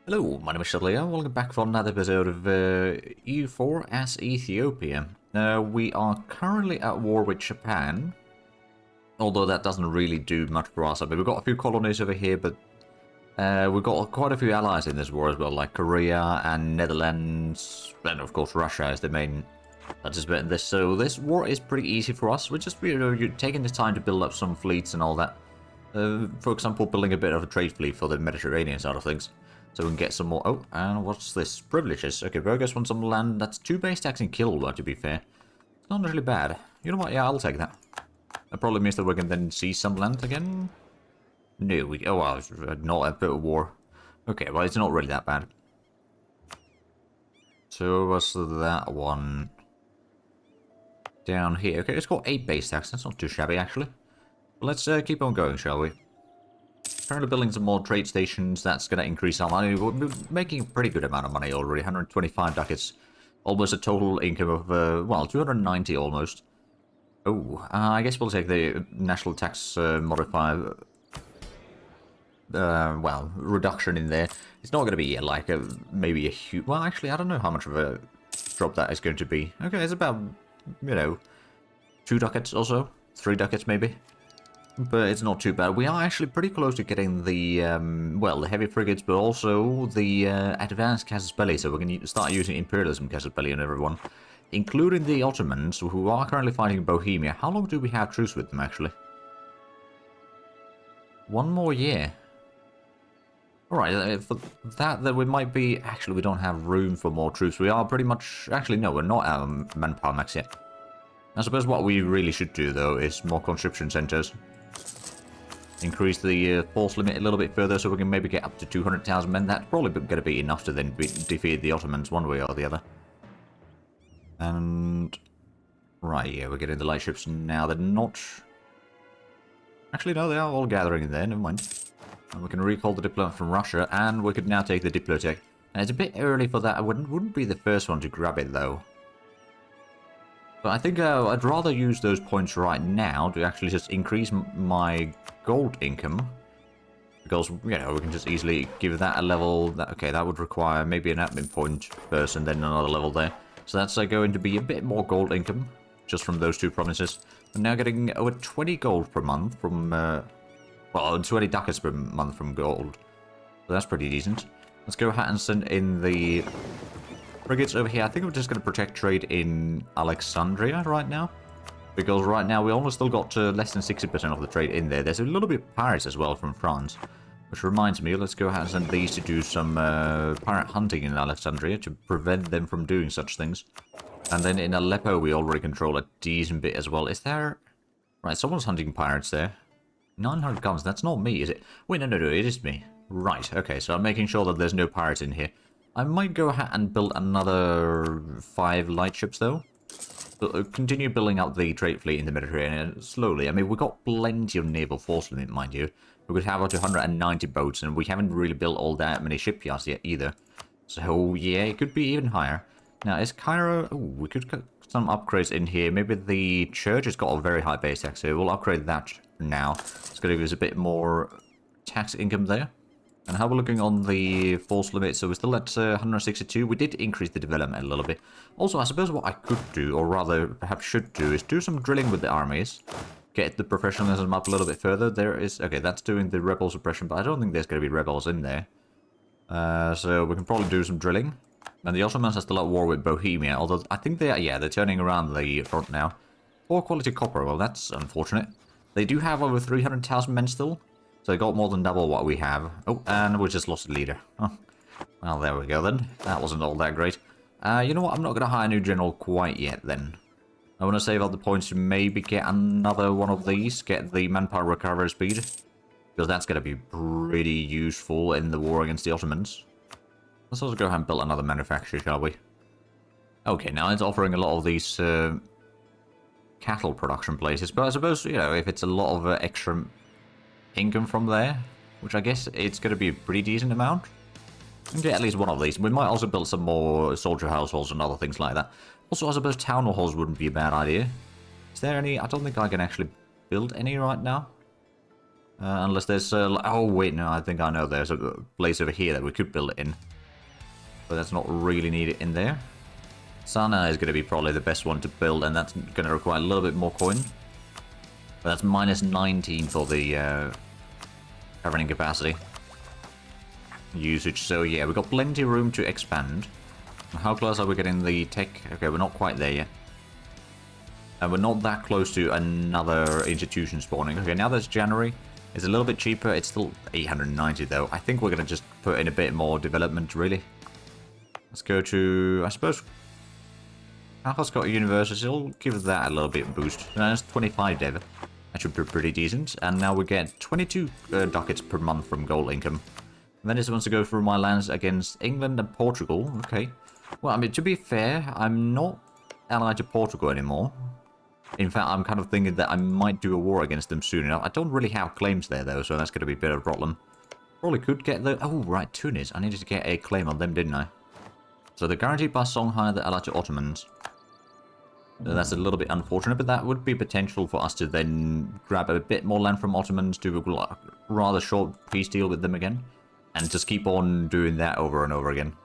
Hello, my name is Zhatelier. Welcome back for another episode of EU4 as Ethiopia. We are currently at war with Japan, although that doesn't really do much for us. I mean, we've got a few colonies over here, but we've got quite a few allies in this war as well, like Korea and Netherlands, and of course Russia is the main participant in this. So this war is pretty easy for us. We're just, you're taking the time to build up some fleets and all that. For example, building a bit of a trade fleet for the Mediterranean side of things. So we can get some more. Oh, and what's this? Privileges. Okay, Burgers want some land. That's 2 base tax in Kilwa, to be fair. It's not really bad. You know what? Yeah, I'll take that. That probably means that we can then see some land again. No, oh well, it's not a bit of war. Okay, well, it's not really that bad. So what's that one? Down here. Okay, it's got 8 base tax. That's not too shabby, actually. Let's keep on going, shall we? Currently building some more trade stations. That's going to increase our money. We're making a pretty good amount of money already. 125 ducats. Almost a total income of, well, 290 almost. Oh, I guess we'll take the national tax modifier, well, reduction in there. It's not going to be like maybe a huge... Well, actually, I don't know how much of a drop that is going to be. Okay, it's about, you know, 2 ducats or so. 3 ducats maybe. But it's not too bad. We are actually pretty close to getting the, well, the heavy frigates, but also the advanced casus belli, so we can start using imperialism casus belli on everyone. Including the Ottomans, who are currently fighting in Bohemia. How long do we have truce with them, actually? 1 more year. Alright, for that, then we might be... Actually, we don't have room for more troops. We are pretty much... Actually, no, we're not at manpower max yet. I suppose what we really should do, though, is more conscription centers. Increase the force limit a little bit further so we can maybe get up to 200,000 men. That's probably going to be enough to then defeat the Ottomans one way or the other. And... Right, yeah, we're getting the light ships now. They're not... Actually, no, they are all gathering in there. Never mind. And we can recall the diplomat from Russia, and we could now take the Diplotech. And it's a bit early for that. I wouldn't be the first one to grab it, though. But I think I'd rather use those points right now to actually just increase my gold income. Because, you know, we can just easily give that a level. Okay, that would require maybe an admin point first and then another level there. So that's going to be a bit more gold income just from those 2 provinces. I'm now getting over 20 gold per month from, well, 20 ducats per month from gold. So that's pretty decent. Let's go ahead and send in the frigates over here. I think we're just going to protect trade in Alexandria right now. Because right now we almost still got less than 60% of the trade in there. There's a little bit of pirates as well from France. Which reminds me, let's go ahead and send these to do some pirate hunting in Alexandria to prevent them from doing such things. And then in Aleppo we already control a decent bit as well. Is there... Right, someone's hunting pirates there. 900 guns, that's not me, is it? Wait, no, it is me. Right, okay, so I'm making sure that there's no pirates in here. I might go ahead and build another 5 light ships, though. Continue building up the trade fleet in the Mediterranean slowly. I mean, we've got plenty of naval force limit, mind you. We could have up to 190 boats, and we haven't really built all that many shipyards yet, either. So, yeah, it could be even higher. Now, is Cairo... Oh, we could get some upgrades in here. Maybe the church has got a very high base tax, so we'll upgrade that now. It's going to give us a bit more tax income there. And how we're looking on the force limit, so we're still at 162. We did increase the development a little bit. Also, I suppose what I could do, or rather perhaps should do, is do some drilling with the armies. Get the professionalism up a little bit further. There is... Okay, that's doing the rebel suppression, but I don't think there's going to be rebels in there. So we can probably do some drilling. And the Ottomans are still at war with Bohemia, although I think they are... Yeah, they're turning around the front now. Poor quality copper, well, that's unfortunate. They do have over 300,000 men still. So they got more than double what we have. Oh, and we just lost a leader. Oh. Well, there we go then. That wasn't all that great. You know what? I'm not going to hire a new general quite yet then. I want to save up the points to maybe get another one of these. Get the manpower recovery speed. Because that's going to be pretty useful in the war against the Ottomans. Let's also go ahead and build another manufacturer, shall we? Okay, now it's offering a lot of these cattle production places. But I suppose, you know, if it's a lot of extra... income from there, which I guess it's going to be a pretty decent amount. And get at least one of these. We might also build some more soldier households and other things like that. Also, I suppose town halls wouldn't be a bad idea. Is there any? I don't think I can actually build any right now. Unless there's... oh, wait, no, I think I know. There's a place over here that we could build it in. But that's not really needed in there. Sana is going to be probably the best one to build, and that's going to require a little bit more coin. But that's minus 19 for the governing capacity usage. So yeah, we've got plenty of room to expand. How close are we getting the tech? Okay, we're not quite there yet. And we're not that close to another institution spawning. Okay, now that's January. It's a little bit cheaper. It's still 890 though. I think we're going to just put in a bit more development, really. Let's go to, I suppose, Alpha's got a university. I'll give that a little bit of boost. That's 25 dev. That should be pretty decent. And now we get 22 ducats per month from gold income. Venice wants to go through my lands against England and Portugal. Okay. Well, I mean, to be fair, I'm not allied to Portugal anymore. In fact, I'm kind of thinking that I might do a war against them soon enough. I don't really have claims there, though, so that's going to be a bit of a problem. Probably could get the... oh, right, Tunis. I needed to get a claim on them, didn't I? So they're guaranteed by Songhai, they're allied to Ottomans. So that's a little bit unfortunate, but that would be potential for us to then grab a bit more land from Ottomans, do a rather short peace deal with them again, and just keep on doing that over and over again.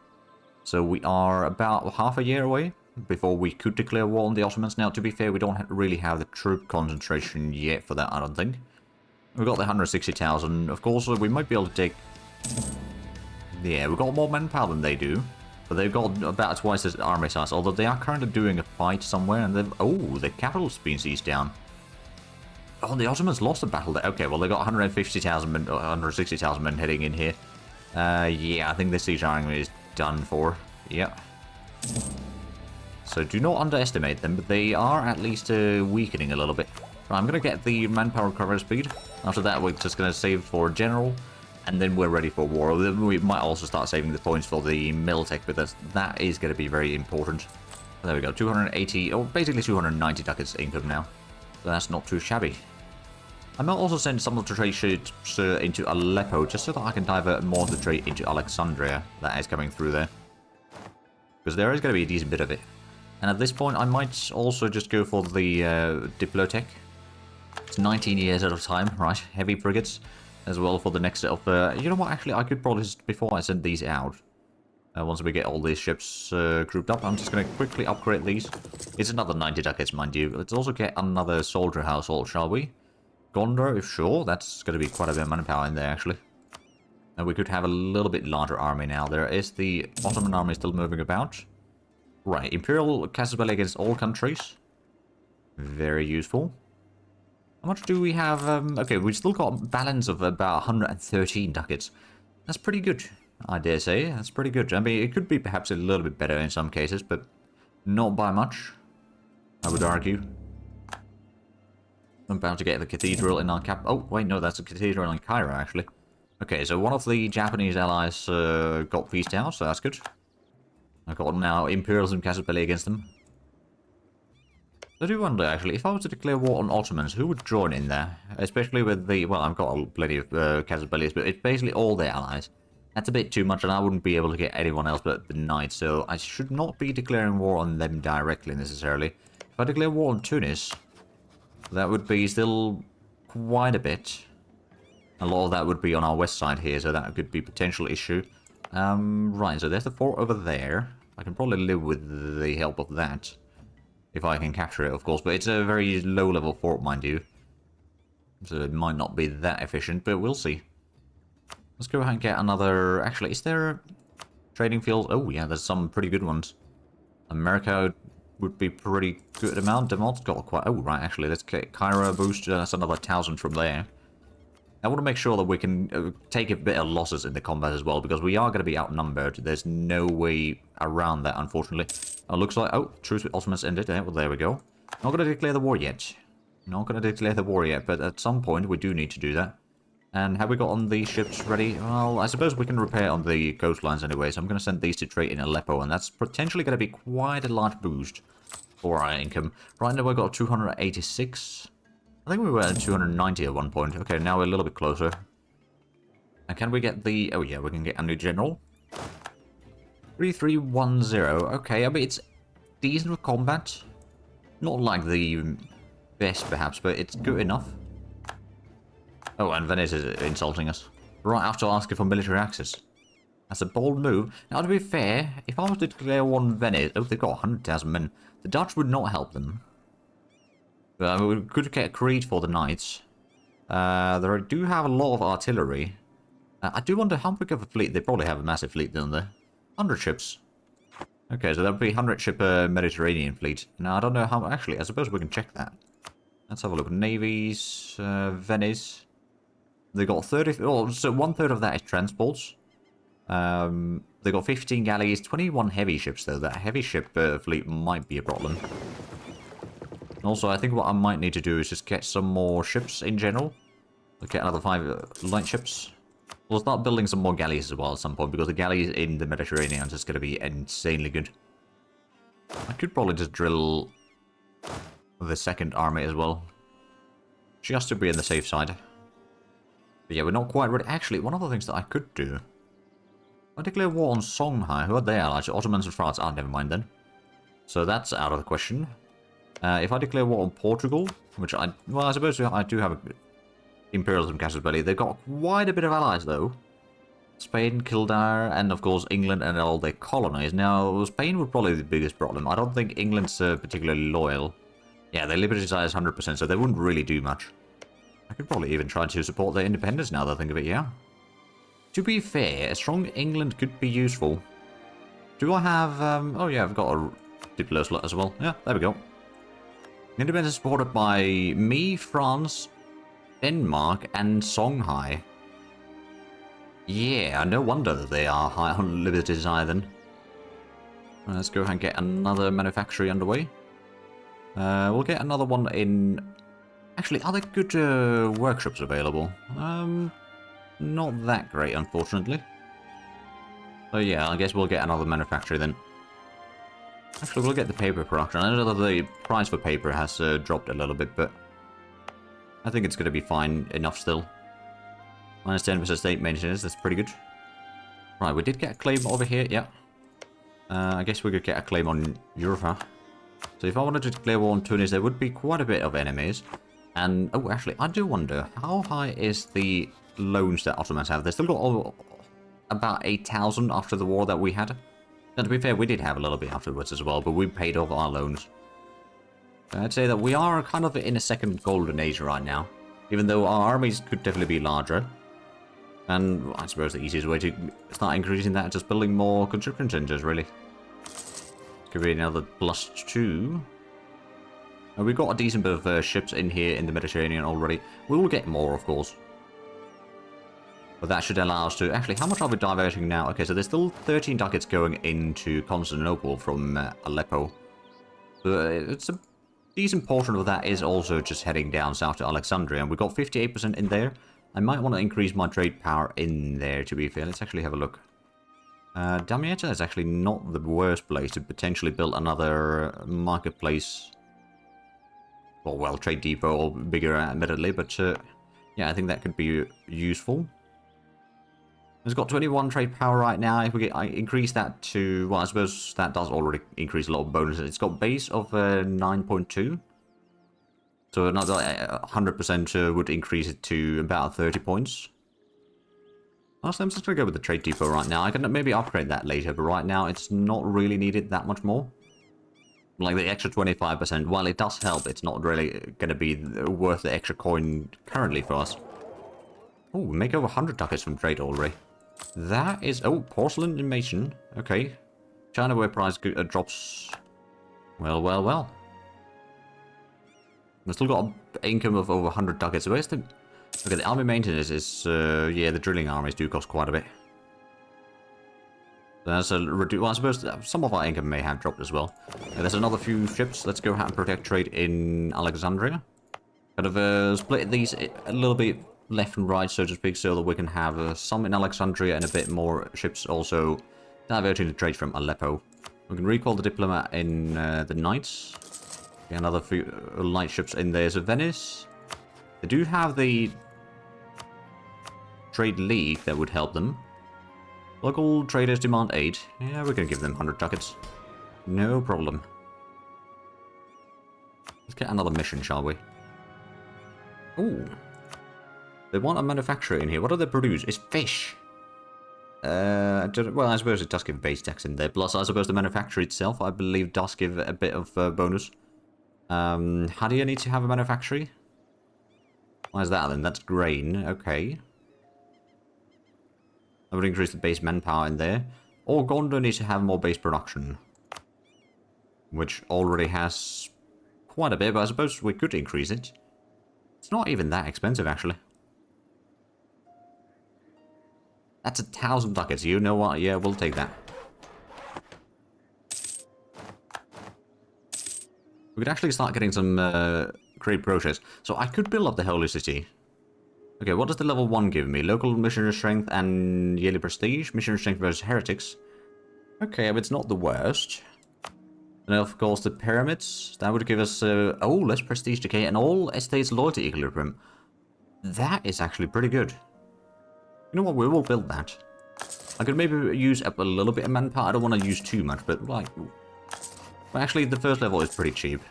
So we are about half a year away before we could declare war on the Ottomans. Now, to be fair, we don't really have the troop concentration yet for that, I don't think. We've got the 160,000. Of course, we might be able to take... yeah, we've got more manpower than they do. But they've got about twice as army size, although they are currently doing a fight somewhere, and they've... oh, the capital's been seized down. Oh, the Ottomans lost a battle there. Okay, well, they got 150,000 men, 160,000 men heading in here. Yeah, I think the siege army is done for. Yeah. So do not underestimate them, but they are at least weakening a little bit. Right, I'm going to get the manpower recovery speed. After that, we're just going to save for general. And then we're ready for war. We might also start saving the points for the Miltech, but that is going to be very important. There we go, 280, or basically 290 ducats income now. So that's not too shabby. I might also send some of the trade ships into Aleppo, just so that I can divert more of the trade into Alexandria that is coming through there. Because there is going to be a decent bit of it. And at this point, I might also just go for the Diplotech. It's 19 years at a time, right? Heavy frigates. As well for the next set of... you know what, actually, I could probably just, before I send these out, once we get all these ships grouped up, I'm just going to quickly upgrade these. It's another 90 ducats, mind you. Let's also get another soldier household, shall we? Gondor, if sure. That's going to be quite a bit of manpower in there, actually. And we could have a little bit larger army now. There is the Ottoman army still moving about. Right, Imperial casus belli against all countries. Very useful. How much do we have? Okay, we've still got a balance of about 113 ducats. That's pretty good, I dare say. That's pretty good. I mean, it could be perhaps a little bit better in some cases, but not by much, I would argue. I'm about to get the cathedral in our cap... oh, wait, no, that's a cathedral in Cairo, actually. Okay, so one of the Japanese allies got peaced out, so that's good. I've got now Imperialism casus belli against them. I do wonder, actually, if I was to declare war on Ottomans, who would join in there? Especially with the... well, I've got plenty of casus bellis, but it's basically all their allies. That's a bit too much, and I wouldn't be able to get anyone else but the Knights, so I should not be declaring war on them directly, necessarily. If I declare war on Tunis, that would be still quite a bit. A lot of that would be on our west side here, so that could be a potential issue. Right, so there's the fort over there. I can probably live with the help of that. If I can capture it, of course, but it's a very low-level fort, mind you. So it might not be that efficient, but we'll see. Let's go ahead and get another... actually, is there trading fields? Oh, yeah, there's some pretty good ones. America would be pretty good amount. Demot's got quite... oh, right, actually, let's get Cairo boost. That's another 1,000 from there. I want to make sure that we can take a bit of losses in the combat as well, because we are going to be outnumbered. There's no way around that, unfortunately. It looks like... oh, truce with Ottomans ended. Well, there we go. Not going to declare the war yet. Not going to declare the war yet, but at some point we do need to do that. And have we got on the ships ready? Well, I suppose we can repair on the coastlines anyway, so I'm going to send these to trade in Aleppo, and that's potentially going to be quite a large boost for our income. Right now we've got 286... I think we were at 290 at one point. Okay, now we're a little bit closer. And can we get the... oh yeah, we can get a new general. 3310. Okay, I mean, it's decent with combat. Not like the best, perhaps, but it's good enough. Oh, and Venice is insulting us. Right after asking for military access. That's a bold move. Now, to be fair, if I was to declare war on Venice... Oh, they've got 100,000 men. The Dutch would not help them. We could get a creed for the knights. They do have a lot of artillery. I do wonder how big of a fleet. They probably have a massive fleet, don't they? 100 ships. Okay, so that would be 100 ship Mediterranean fleet. Now, I don't know how... Actually, I suppose we can check that. Let's have a look. Navies, Venice. They got 30... Oh, so 1/3 of that is transports. They got 15 galleys, 21 heavy ships, though. That heavy ship fleet might be a problem. Also, I think what I might need to do is just get some more ships in general. We'll get another 5 light ships. We'll start building some more galleys as well at some point, because the galleys in the Mediterranean are just going to be insanely good. I could probably just drill the second army as well. Just to be on the safe side. But yeah, we're not quite ready. Actually, one of the things that I could do... I declare war on Songhai. Who are they allies? Ottomans and France. Ah, never mind then. So that's out of the question. If I declare war on Portugal, which I... Well, I suppose I do have imperialism casus belli. They've got quite a bit of allies, though. Spain, Kildare, and of course England and all their colonies. Now, Spain would probably be the biggest problem. I don't think England's particularly loyal. Yeah, their liberty size is 100%, so they wouldn't really do much. I could probably even try to support their independence now that I think of it, yeah. To be fair, a strong England could be useful. Do I have... oh yeah, I've got a Diplo slot as well. Yeah, there we go. Independence supported by me, France, Denmark, and Songhai. Yeah, no wonder that they are high on liberty desire then. Let's go ahead and get another manufactory underway. We'll get another one in... Actually, are there good workshops available? Not that great, unfortunately. So yeah, I guess we'll get another manufacturer then. Actually, we'll get the paper production. I know that the price for paper has dropped a little bit, but I think it's going to be fine enough still. Minus 10% state maintenance, that's pretty good. Right, we did get a claim over here, yeah. I guess we could get a claim on Urfa. So if I wanted to declare war on Tunis, there would be quite a bit of enemies. And, oh, actually, I do wonder, how high is the loans that Ottomans have? They still got about 8,000 after the war that we had. And to be fair, we did have a little bit afterwards as well, but we paid off our loans. I'd say that we are kind of in a second golden age right now. Even though our armies could definitely be larger. And I suppose the easiest way to start increasing that is just building more conscription centers, really. Could be another +2. We've got a decent bit of ships in here in the Mediterranean already. We will get more, of course. But that should allow us to... Actually, how much are we diverting now? Okay, so there's still 13 ducats going into Constantinople from Aleppo. So it's a decent portion of that is also just heading down south to Alexandria. And we've got 58% in there. I might want to increase my trade power in there, to be fair. Let's actually have a look. Damietta is actually not the worst place to potentially build another marketplace. Well, trade depot or bigger, admittedly, but yeah, I think that could be useful. It's got 21 trade power right now. If we increase that to, well, I suppose that does already increase a lot of bonuses. It's got base of 9.2. So another 100% would increase it to about 30 points. Honestly, I'm just going to go with the trade depot right now. I can maybe upgrade that later, but right now it's not really needed that much more. Like the extra 25%, while it does help, it's not really going to be worth the extra coin currently for us. Oh, we make over 100 ducats from trade already. That is... Oh, porcelain and mason. Okay. China ware price drops... Well. We've still got an income of over 100 ducats. Where's the... Okay, the army maintenance is... yeah, the drilling armies do cost quite a bit. That's a well, I suppose some of our income may have dropped as well. There's another few ships. Let's go ahead and protect trade in Alexandria. Kind of split these a little bit left and right, so to speak, so that we can have some in Alexandria and a bit more ships also diverting the trade from Aleppo. We can recall the diplomat in the Knights. Okay, another few light ships in there. So Venice. They do have the trade league that would help them. Local traders demand 8. Yeah, we're going to give them 100 ducats. No problem. Let's get another mission, shall we? Ooh. They want a manufacturer in here. What do they produce? It's fish. Well, I suppose it does give base tax in there. Plus, I suppose the manufacturer itself, I believe, does give a bit of bonus. How do you need to have a manufactory? Why is that then? That's grain. Okay. I would increase the base manpower in there. Or Gondor needs to have more base production. Which already has quite a bit, but I suppose we could increase it. It's not even that expensive, actually. That's 1,000 ducats. You know what? Yeah, we'll take that. We could actually start getting some great progress. So I could build up the Holy City. Okay, what does the level 1 give me? Local missionary strength and yearly prestige. Missionary strength versus heretics. Okay, but it's not the worst. And of course the pyramids. That would give us, less prestige decay and all estates loyalty equilibrium. That is actually pretty good. You know what, we will build that. I could maybe use up a little bit of manpower. I don't want to use too much, but like... Well, actually, the first level is pretty cheap.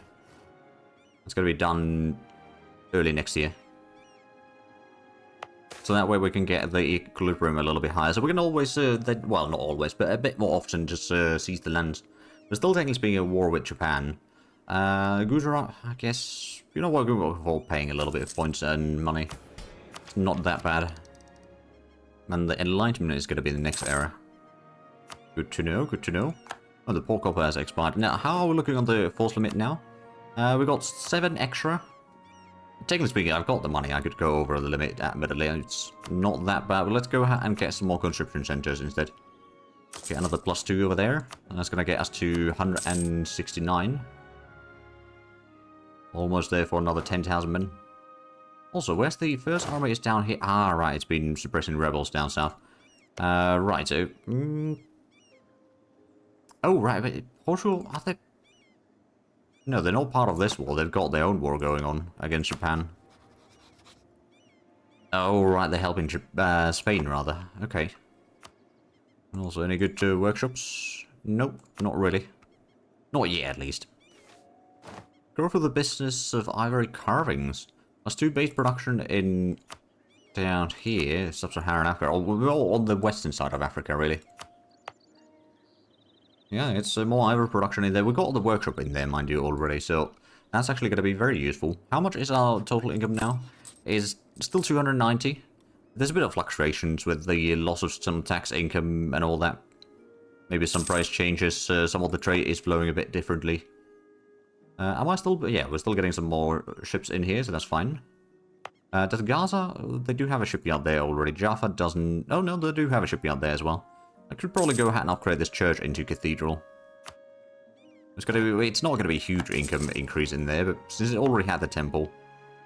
It's going to be done early next year. So that way we can get the equilibrium a little bit higher. So we can always, well, not always, but a bit more often just seize the land. We're still technically being at war with Japan. Gujarat, I guess, you know what, we're all paying a little bit of points and money. It's not that bad. And the Enlightenment is going to be the next era. Good to know, good to know. Oh, the port copper has expired. Now, how are we looking on the force limit now? We got 7 extra. Technically speaking, I've got the money. I could go over the limit, admittedly. It's not that bad, but let's go ahead and get some more conscription centers instead. Get another +2 over there. And that's going to get us to 169. Almost there for another 10,000 men. Also, where's the first army? Is down here. Ah, right. It's been suppressing rebels down south. Right, so... Oh, right. But Portugal, are they... No, they're not part of this war. They've got their own war going on against Japan. Oh, right. They're helping Spain, rather. Okay. Also, any good workshops? Nope, not really. Not yet, at least. Growth of the business of ivory carvings. That's 2 base production in... down here, sub-Saharan Africa. We're all on the western side of Africa, really. Yeah, it's more ivory production in there. We've got the workshop in there, mind you, already, so that's actually going to be very useful. How much is our total income now? Is still 290. There's a bit of fluctuations with the loss of some tax income and all that. Maybe some price changes, some of the trade is flowing a bit differently. Am I still... Yeah, we're still getting some more ships in here, so that's fine. Does Gaza... They do have a shipyard there already. Jaffa doesn't... Oh, no, they do have a shipyard there as well. I could probably go ahead and upgrade this church into cathedral. It's not going to be a huge income increase in there, but since it already had the temple.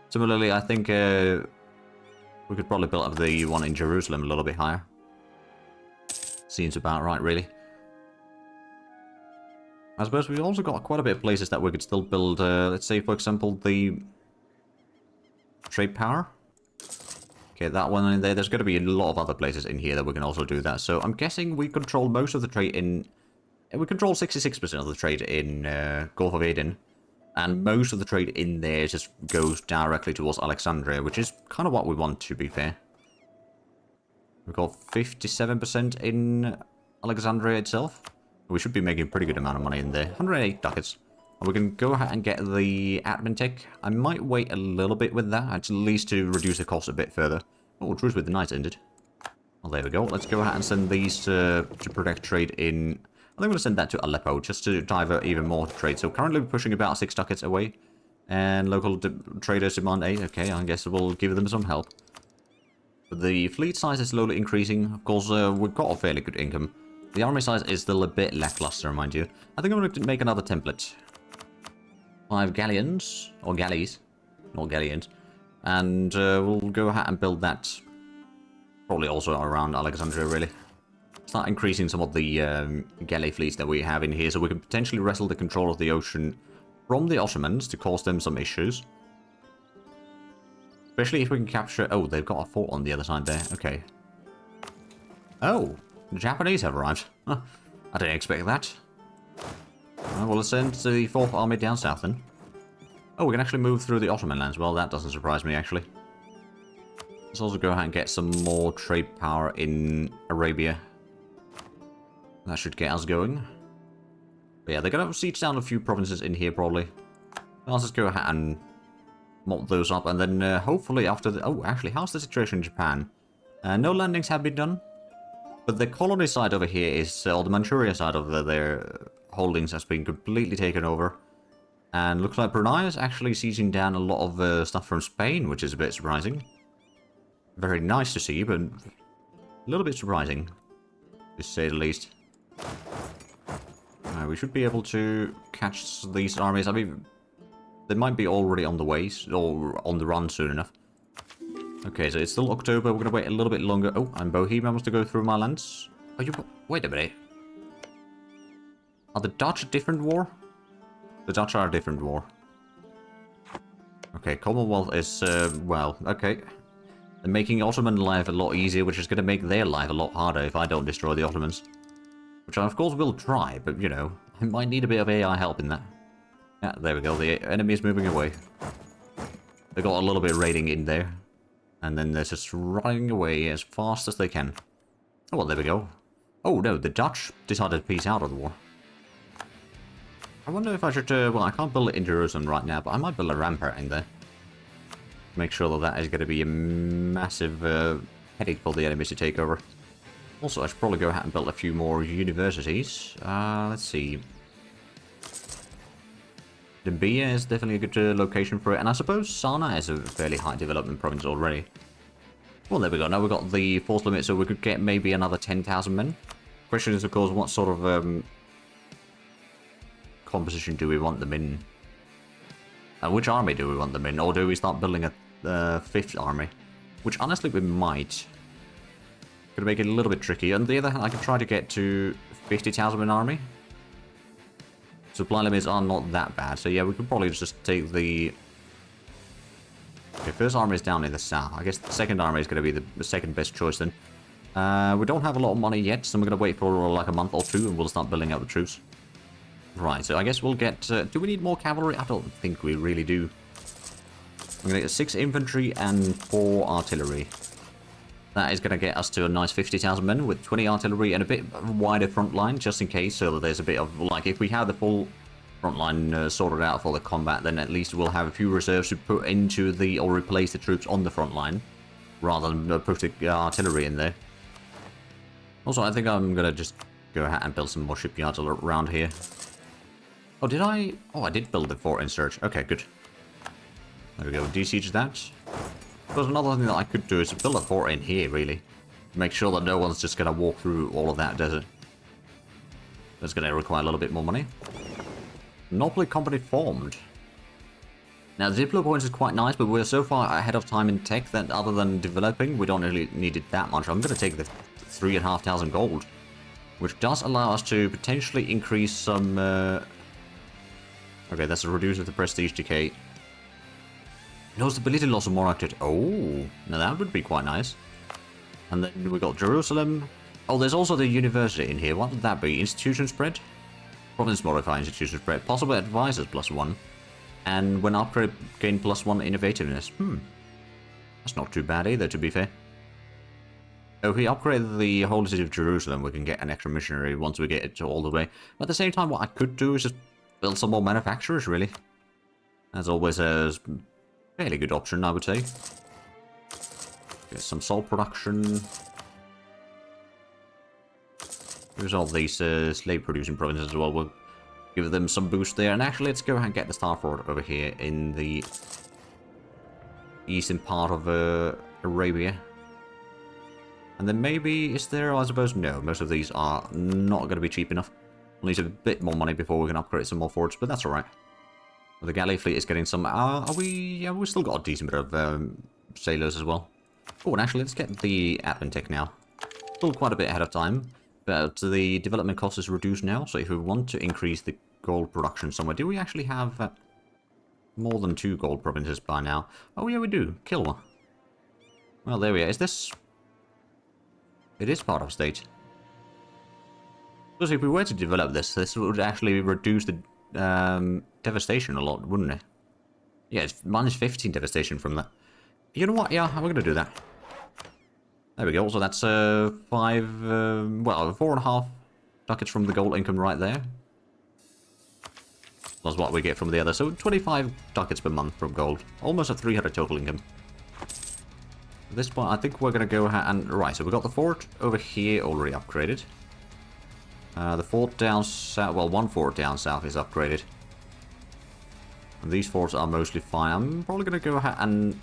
Similarly, I think we could probably build up the one in Jerusalem a little bit higher. Seems about right, really. I suppose we've also got quite a bit of places that we could still build, let's say, for example, the trade power. Okay, that one in there. There's going to be a lot of other places in here that we can also do that. So I'm guessing we control most of the trade in... We control 66% of the trade in Gulf of Aden. And most of the trade in there just goes directly towards Alexandria, which is kind of what we want, to be fair. We've got 57% in Alexandria itself. We should be making a pretty good amount of money in there. 108 ducats. And we can go ahead and get the admin tech. I might wait a little bit with that, at least to reduce the cost a bit further. Oh, truce with the knights ended. Well, there we go. Let's go ahead and send these to protect trade in... I think I'm going to send that to Aleppo, just to divert even more trade. So currently we're pushing about 6 ducats away. And local traders demand 8. Okay, I guess we'll give them some help. But the fleet size is slowly increasing. Of course, we've got a fairly good income. The army size is still a bit lackluster, mind you. I think I'm going to make another template. 5 galleons, or galleys, not galleons, and we'll go ahead and build that probably also around Alexandria, really. Start increasing some of the galley fleets that we have in here, so we can potentially wrestle the control of the ocean from the Ottomans to cause them some issues. Especially if we can capture... Oh, they've got a fort on the other side there. Okay. Oh, the Japanese have arrived. Huh, I didn't expect that. Well, let's send the 4th Army down south then. Oh, we can actually move through the Ottoman lands. Well, that doesn't surprise me, actually. Let's also go ahead and get some more trade power in Arabia. That should get us going. But yeah, they're going to siege down a few provinces in here, probably. Let's just go ahead and mop those up, and then hopefully after the... Oh, actually, how's the situation in Japan? No landings have been done, but the colony side over here is... or the Manchuria side of their holdings has been completely taken over. And looks like Brunei is actually sieging down a lot of stuff from Spain, which is a bit surprising. Very nice to see, but a little bit surprising, to say the least. We should be able to catch these armies. I mean, they might be already on the way, or on the run soon enough. Okay, so it's still October. We're going to wait a little bit longer. Oh, and Bohemia wants to go through my lands. Oh, you... Wait a minute. Are the Dutch a different war? The Dutch are a different war. Okay, Commonwealth is, well, okay. They're making Ottoman life a lot easier, which is going to make their life a lot harder if I don't destroy the Ottomans. Which I, of course, will try, but, you know, I might need a bit of AI help in that. Yeah, there we go. The enemy is moving away. They got a little bit of raiding in there. And then they're just running away as fast as they can. Oh, well, there we go. Oh, no, the Dutch decided to peace out of the war. I wonder if I should, well, I can't build it in Jerusalem right now, but I might build a rampart in there. Make sure that that is going to be a massive headache for the enemies to take over. Also, I should probably go ahead and build a few more universities. Let's see. Dembia is definitely a good location for it, and I suppose Sana is a fairly high development province already. Well, there we go. Now we've got the force limit, so we could get maybe another 10,000 men. Question is, of course, what sort of composition do we want them in? Which army do we want them in? Or do we start building a fifth army? Which, honestly, we might. Gonna make it a little bit tricky. On the other hand, I could try to get to 50,000 man army. Supply limits are not that bad, so yeah, we could probably just take the... Okay, first army is down in the south. I guess the second army is going to be the second best choice then. We don't have a lot of money yet, so we're going to wait for like a month or two and we'll start building up the troops. Right, so I guess we'll get... do we need more cavalry? I don't think we really do. We're going to get 6 infantry and 4 artillery. That is going to get us to a nice 50,000 men with 20 artillery and a bit wider front line, just in case, so that there's a bit of, like, if we have the full front line sorted out for the combat, then at least we'll have a few reserves to put into the, or replace the troops on the front line, rather than put the artillery in there. Also, I think I'm going to just go ahead and build some more shipyards around here. Oh, did I? Oh, I did build the fort in Surge. Okay, good. There we go, de-siege that. But another thing that I could do is build a fort in here, really. Make sure that no one's just going to walk through all of that desert. That's going to require a little bit more money. Monopoly company formed. Now, the Diplo points is quite nice, but we're so far ahead of time in tech that other than developing, we don't really need it that much. I'm going to take the 3,500 gold, which does allow us to potentially increase some... Okay, that's a reduce of the prestige decay. No stability loss of monarch. Oh, now that would be quite nice. And then we got Jerusalem. Oh, there's also the university in here. What would that be? Institution spread? Province modify institution spread. Possible advisors +1. And when upgrade, gain +1 innovativeness. That's not too bad either, to be fair. So if we upgrade the whole city of Jerusalem, we can get an extra missionary once we get it all the way. But at the same time, what I could do is just build some more manufacturers, really. As always, a fairly good option, I would say. Get some salt production. There's all these slave-producing provinces as well. We'll give them some boost there. And actually, let's go ahead and get the Star Fort over here in the eastern part of Arabia. And then maybe, is there, I suppose, no. Most of these are not going to be cheap enough. We'll need a bit more money before we can upgrade some more forts, but that's alright. The galley fleet is getting some... are we... Yeah, we've still got a decent bit of sailors as well. Oh, and actually, let's get the admin tech now. Still quite a bit ahead of time, but the development cost is reduced now, so if we want to increase the gold production somewhere... Do we actually have more than 2 gold provinces by now? Oh, yeah, we do. Kilwa. Well, there we are. Is this... It is part of state. Because if we were to develop this would actually reduce the devastation a lot, wouldn't it? Yeah, it's -15 devastation from that. You know what? Yeah, we're going to do that. There we go. So that's 4.5 ducats from the gold income right there. Plus what we get from the other. So 25 ducats per month from gold. Almost a 300 total income. At this point, I think we're going to go ahead and... Right, so we got the fort over here already upgraded. The fort down south... Well, one fort down south is upgraded. And these forts are mostly fine. I'm probably going to go ahead and...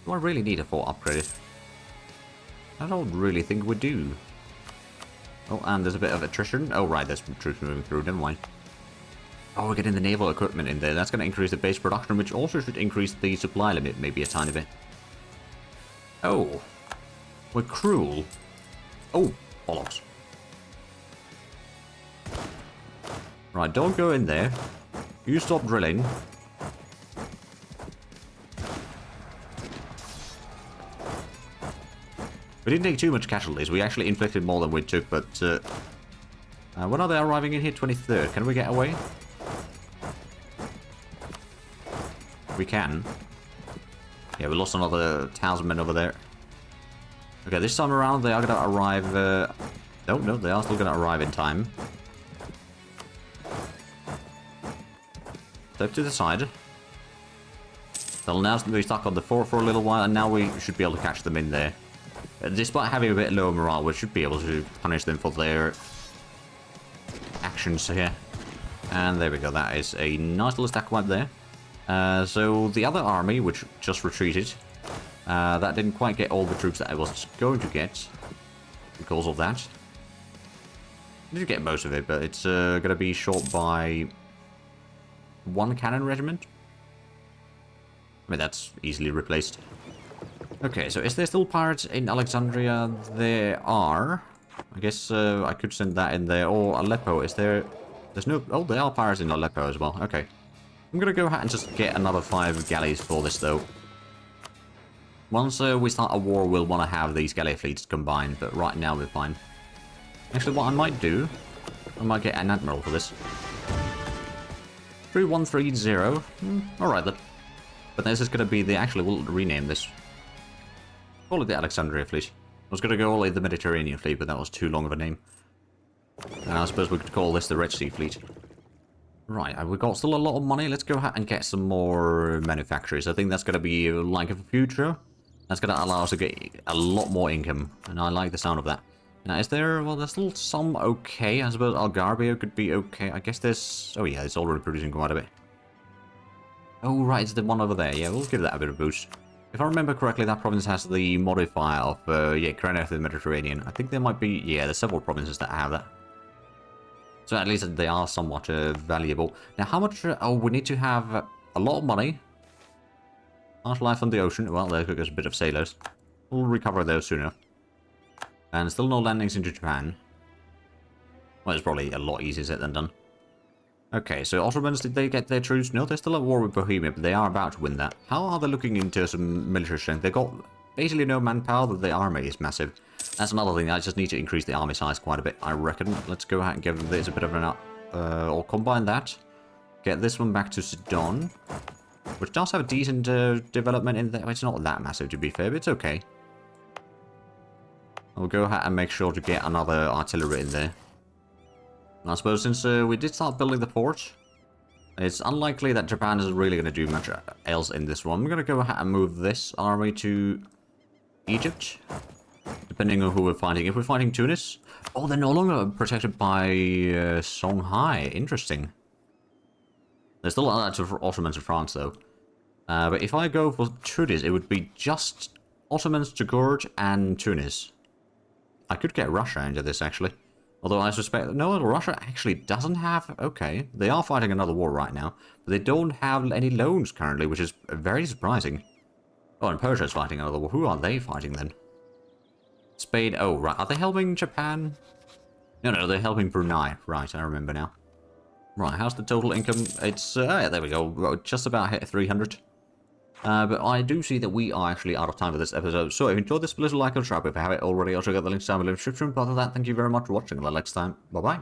Do I really need a fort upgraded? I don't really think we do. Oh, and there's a bit of attrition. Oh, right, there's troops moving through. Never mind. Oh, we're getting the naval equipment in there. That's going to increase the base production, which also should increase the supply limit maybe a tiny bit. Oh. We're cruel. Oh, bollocks. Right, don't go in there. You stop drilling. We didn't take too much casualties. We actually inflicted more than we took, but... when are they arriving in here? 23rd. Can we get away? We can. Yeah, we lost another 1,000 men over there. Okay, this time around they are going to arrive... No, they are still going to arrive in time. Step to the side. They'll now be stuck on the fort for a little while, and now we should be able to catch them in there. Despite having a bit low morale, we should be able to punish them for their actions here. And there we go, that is a nice little stack wipe there. So the other army, which just retreated, that didn't quite get all the troops that I was going to get because of that. I did get most of it, but it's going to be short by 1 cannon regiment. I mean, that's easily replaced. Okay, so is there still pirates in Alexandria? There are. I guess I could send that in there. Or Aleppo, is there... There's no... Oh, there are pirates in Aleppo as well. Okay. I'm gonna go ahead and just get another 5 galleys for this, though. Once we start a war, we'll want to have these galley fleets combined, but right now we're fine. Actually, what I might do... I might get an admiral for this. 3130. Alright then. But this is gonna be the... Actually, we'll rename this. Call it the Alexandria fleet. I was going to go all in the Mediterranean fleet, but that was too long of a name. And I suppose we could call this the Red Sea fleet. Right, we've got still a lot of money. Let's go ahead and get some more manufacturers. I think that's going to be like a future. That's going to allow us to get a lot more income. And I like the sound of that. Now, is there... Well, there's still some okay. I suppose Algarvio could be okay. I guess there's... Oh, yeah, it's already producing quite a bit. Oh, right, it's the one over there. Yeah, we'll give that a bit of a boost. If I remember correctly, that province has the modifier of, Granite of the Mediterranean. I think there might be, yeah, there's several provinces that have that. So at least they are somewhat valuable. Now, how much, oh, we need to have a lot of money. Harsh life on the ocean. Well, there goes a bit of sailors. We'll recover those soon enough. And still no landings into Japan. Well, it's probably a lot easier said than done. Okay, so Ottomans, did they get their troops? No, they're still at war with Bohemia, but they are about to win that. How are they looking into some military strength? They've got basically no manpower, but the army is massive. That's another thing, I just need to increase the army size quite a bit, I reckon. Let's go ahead and give this a bit of an... or combine that. Get this one back to Sidon. Which does have a decent development in there. It's not that massive, to be fair, but it's okay. I'll go ahead and make sure to get another artillery in there. I suppose since we did start building the port, it's unlikely that Japan is really going to do much else in this one. I'm going to go ahead and move this army to Egypt, depending on who we're fighting. If we're fighting Tunis... Oh, they're no longer protected by Songhai. Interesting. There's still lots of Ottomans in France, though. But if I go for Tunis, it would be just Ottomans, Togourj, and Tunis. I could get Russia into this, actually. Although I suspect... No, Russia actually doesn't have... Okay, they are fighting another war right now. But they don't have any loans currently, which is very surprising. Oh, and Persia is fighting another war. Who are they fighting then? Spain... Oh, right. Are they helping Japan? No, they're helping Brunei. Right, I remember now. Right, how's the total income? It's... yeah, there we go. Just about hit 300. But I do see that we are actually out of time for this episode. So if you enjoyed this, please like and subscribe if you haven't already. I'll check out the links down below in the description. But other than that, thank you very much for watching. Until next time, bye-bye.